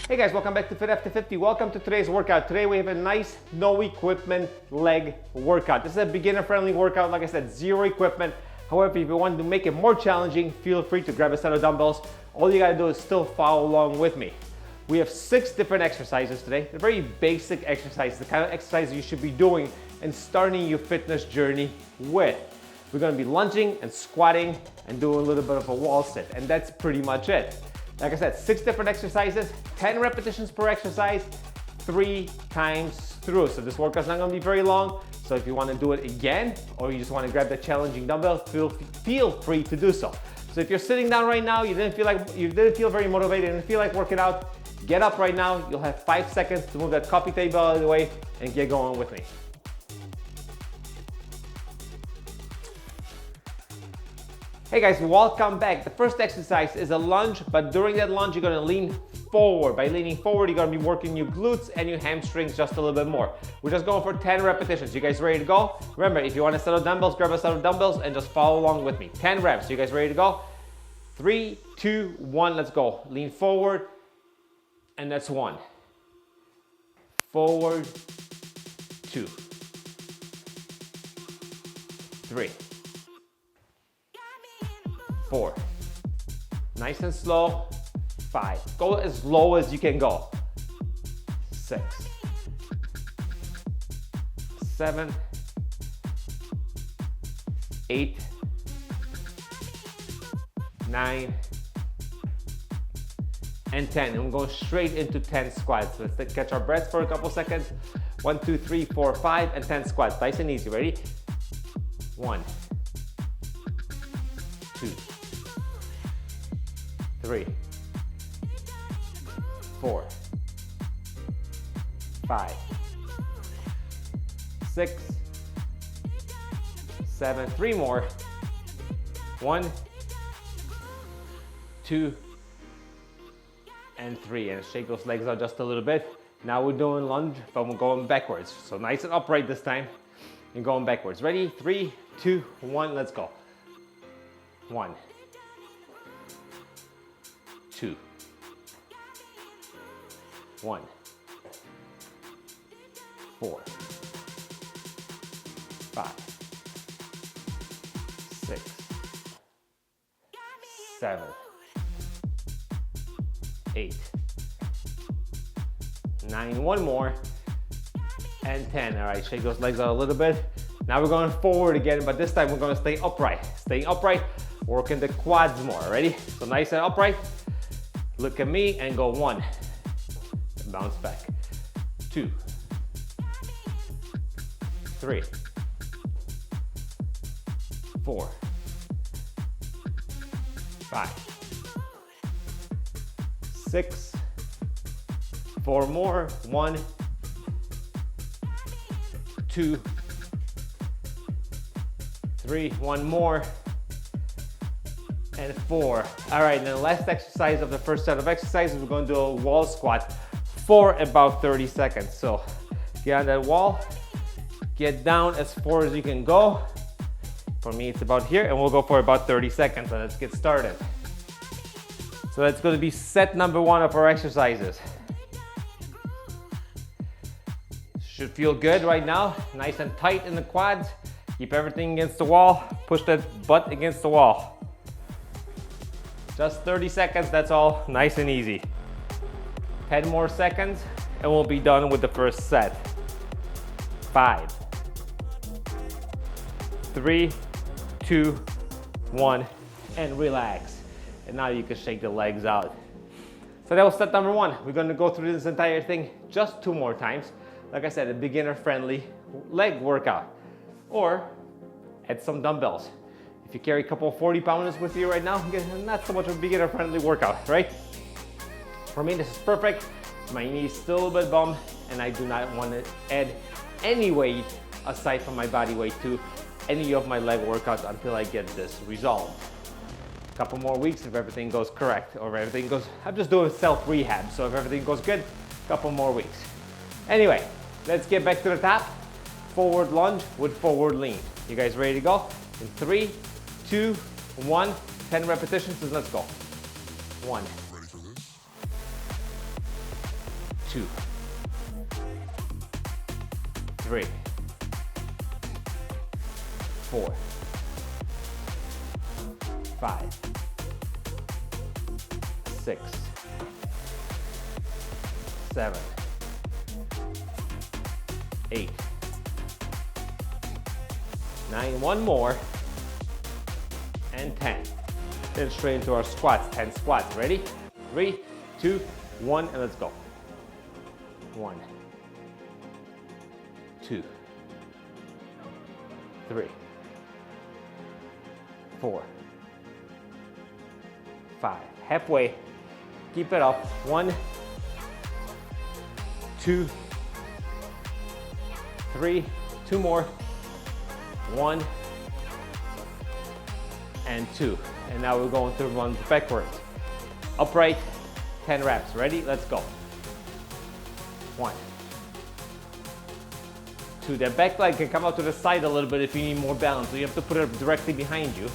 Hey guys, welcome back to Fit After 50. Welcome to today's workout. Today we have a nice, no equipment leg workout. This is a beginner friendly workout. Like I said, zero equipment. However, if you want to make it more challenging, feel free to grab a set of dumbbells. All you gotta do is still follow along with me. We have 6 different exercises today. They're very basic exercises, the kind of exercises you should be doing and starting your fitness journey with. We're gonna be lunging and squatting and doing a little bit of a wall sit, and that's pretty much it. Like I said, 6 different exercises, 10 repetitions per exercise, 3 times through. So this workout's not gonna be very long. So if you wanna do it again, or you just wanna grab the challenging dumbbell, feel free to do so. So if you're sitting down right now, you didn't feel very motivated, and feel like working out, get up right now. You'll have 5 seconds to move that coffee table out of the way and get going with me. Hey guys, welcome back. The first exercise is a lunge, but during that lunge, you're gonna lean forward. By leaning forward, you're gonna be working your glutes and your hamstrings just a little bit more. We're just going for 10 repetitions. You guys ready to go? Remember, if you want a set of dumbbells, grab a set of dumbbells and just follow along with me. 10 reps. You guys ready to go? 3, 2, 1, let's go. Lean forward, and that's 1. Forward, 2, 3, 4, nice and slow, 5, go as low as you can go, 6, 7, 8, 9, and 10, and we're going straight into 10 squats. Let's catch our breath for a couple seconds. 1, 2, 3, 4, 5, and 10 squats, nice and easy. Ready? 1, 2, 3, 4, 5, 6, 7, 3 more. 1, 2, and 3. And shake those legs out just a little bit. Now we're doing lunge, but we're going backwards. So nice and upright this time and going backwards. Ready? 3, 2, 1, let's go. 1, 2, 1, 4, 5, 6, 7, 8, 9, 1 more, and 10. All right, shake those legs out a little bit. Now we're going forward again, but this time we're going to stay upright. Staying upright, working the quads more. Ready? So nice and upright. Look at me and go 1. And bounce back. 2, 3, 4, 5, 6, 4 more. 1, 2, 3, 1 more, and 4. All right, then the last exercise of the first set of exercises, we're going to do a wall squat for about 30 seconds. So get on that wall, get down as far as you can go. For me, it's about here, and we'll go for about 30 seconds. So let's get started. So that's going to be set number 1 of our exercises. Should feel good right now, nice and tight in the quads. Keep everything against the wall, push that butt against the wall. Just 30 seconds, that's all, nice and easy. 10 more seconds, and we'll be done with the first set. 5, 3, 2, 1, and relax. And now you can shake the legs out. So that was set number 1. We're gonna go through this entire thing just 2 more times. Like I said, a beginner-friendly leg workout. Or add some dumbbells. If you carry a couple of 40-pounders with you right now, not so much of a beginner-friendly workout, right? For me, this is perfect. My knee is still a little bit bummed, and I do not want to add any weight aside from my body weight to any of my leg workouts until I get this resolved. A couple more weeks if everything goes correct, or if everything goes, I'm just doing self-rehab, so if everything goes good, a couple more weeks. Anyway, let's get back to the top. Forward lunge with forward lean. You guys ready to go? In 3, 2, 1, 10 repetitions, so let's go. 1, 2, 3, 4, 5, 6, 7, 8, 9, one more, and 10. Then straight into our squats, 10 squats. Ready? 3, 2, 1, and let's go. 1, 2, 3, 4, 5. Halfway. Keep it up. 1, 2, 3, 2 more. 1 and 2. And now we're going to run backwards. Upright, 10 reps. Ready? Let's go. 1, 2. The back leg can come out to the side a little bit if you need more balance. So you have to put it directly behind you.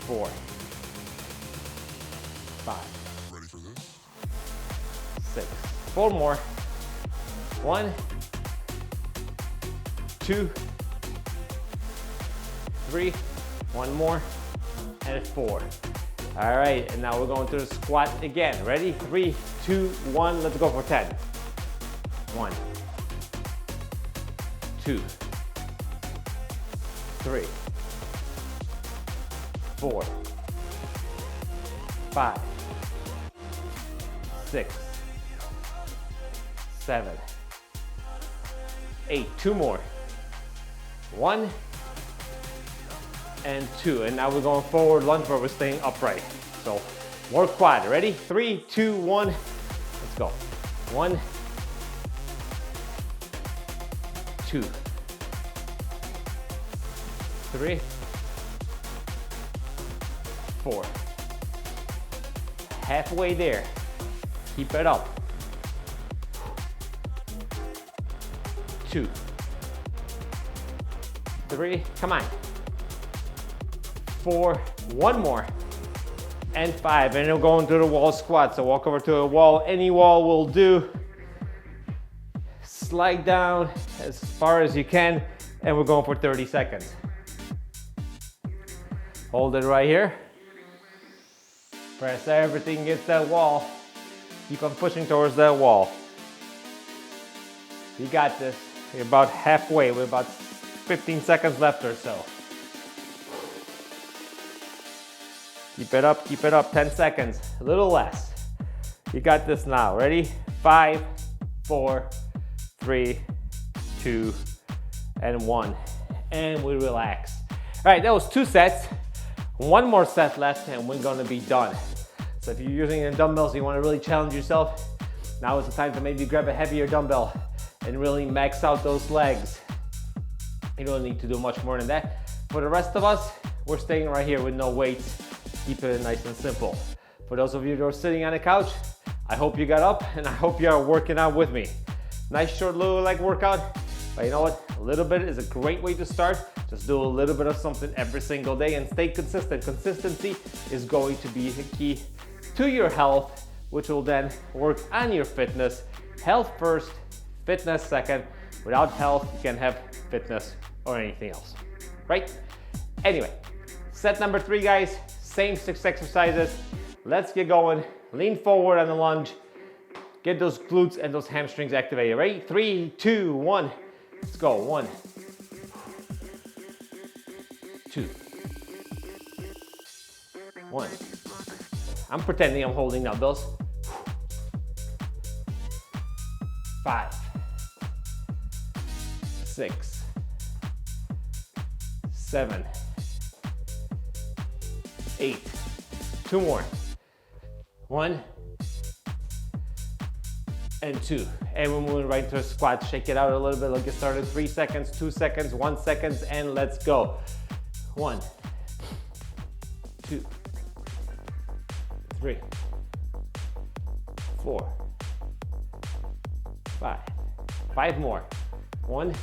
4, 5. Ready for this? 6. 4 more. 1, 2, 3, 1 more, and 4. All right, and now we're going to the squat again. Ready? 3, 2, 1, let's go for 10. 1, 2, 3, 4, 5, 6, 7, 8. 2 more. 1 and 2. And now we're going forward lunge, but we're staying upright. So more quad. Ready? 3, 2, 1. Let's go. 1, 2, 3, 4. Halfway there. Keep it up. 2, 3, come on. 4, 1 more, and 5. And we're going to the wall squat. So walk over to a wall, any wall will do. Slide down as far as you can, and we're going for 30 seconds. Hold it right here. Press everything against that wall. Keep on pushing towards that wall. You got this. You're about halfway. We're about 15 seconds left or so. Keep it up, 10 seconds, a little less. You got this now, ready? 5, 4, 3, 2, and 1. And we relax. All right, that was 2 sets. 1 more set left and we're gonna be done. So if you're using the dumbbells, you wanna really challenge yourself, now is the time to maybe grab a heavier dumbbell and really max out those legs. You don't need to do much more than that. For the rest of us, we're staying right here with no weights. Keep it nice and simple. For those of you that are sitting on the couch, I hope you got up and I hope you are working out with me. Nice short little leg workout, but you know what? A little bit is a great way to start. Just do a little bit of something every single day and stay consistent. Consistency is going to be the key to your health, which will then work on your fitness. Health first, fitness second. Without health, you can't have fitness or anything else, right? Anyway, set number 3, guys. Same 6 exercises. Let's get going. Lean forward on the lunge. Get those glutes and those hamstrings activated. Ready? 3, 2, 1. Let's go. 1, 2, 1. I'm pretending I'm holding dumbbells. 5, 6, 7, 8. 2 more. 1 and 2. And we're moving right into a squat. Shake it out a little bit. Let's get started. 3 seconds, 2 seconds, 1 second, and let's go. 1, 2, 3, 4, 5. 5 more. 1,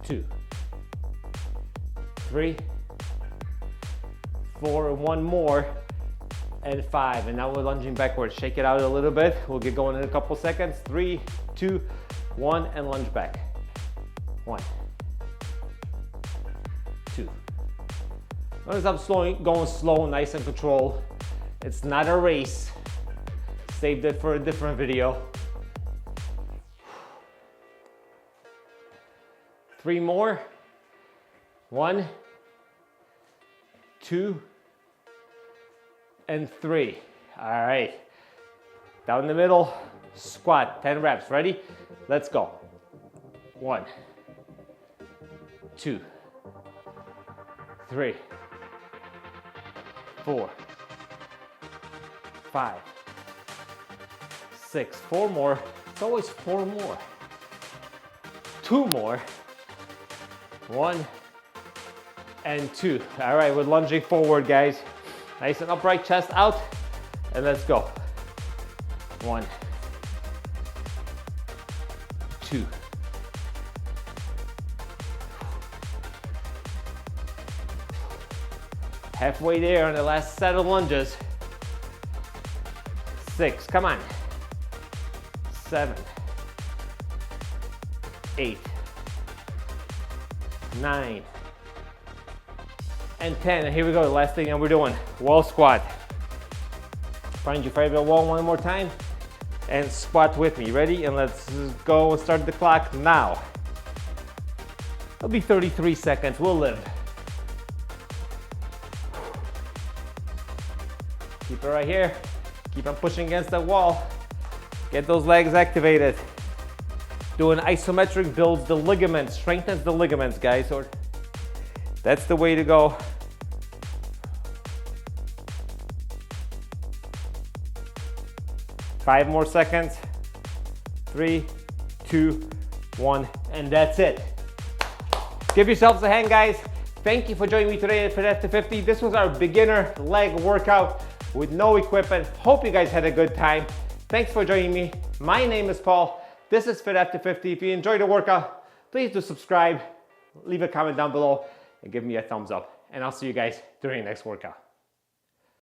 2, 3, 4, 1 more, and 5. And now we're lunging backwards. Shake it out a little bit. We'll get going in a couple seconds. 3, 2, 1, and lunge back. 1, 2. Notice I'm going slow, nice and controlled. It's not a race. Saved it for a different video. 3 more. 1, 2, and 3. All right. Down the middle, squat, 10 reps. Ready? Let's go. 1, 2, 3, 4, 5, 6. 4 more. It's always 4 more. 2 more. 1 and 2. All right, we're lunging forward, guys. Nice and upright, chest out, and let's go. 1, 2, halfway there on the last set of lunges. 6, come on. 7, 8, 9, and 10. And here we go, the last thing that we're doing, wall squat. Find your favorite wall one more time and squat with me. Ready? And let's go and start the clock now. It'll be 33 seconds, we'll live. Keep it right here. Keep on pushing against that wall. Get those legs activated. Doing isometric builds the ligaments, strengthens the ligaments, guys. Or that's the way to go. Five more seconds. 3, 2, 1, and that's it. Give yourselves a hand, guys. Thank you for joining me today at Fit After 50. This was our beginner leg workout with no equipment. Hope you guys had a good time. Thanks for joining me. My name is Paul. This is Fit After 50. If you enjoyed the workout, please do subscribe, leave a comment down below, and give me a thumbs up. And I'll see you guys during the next workout.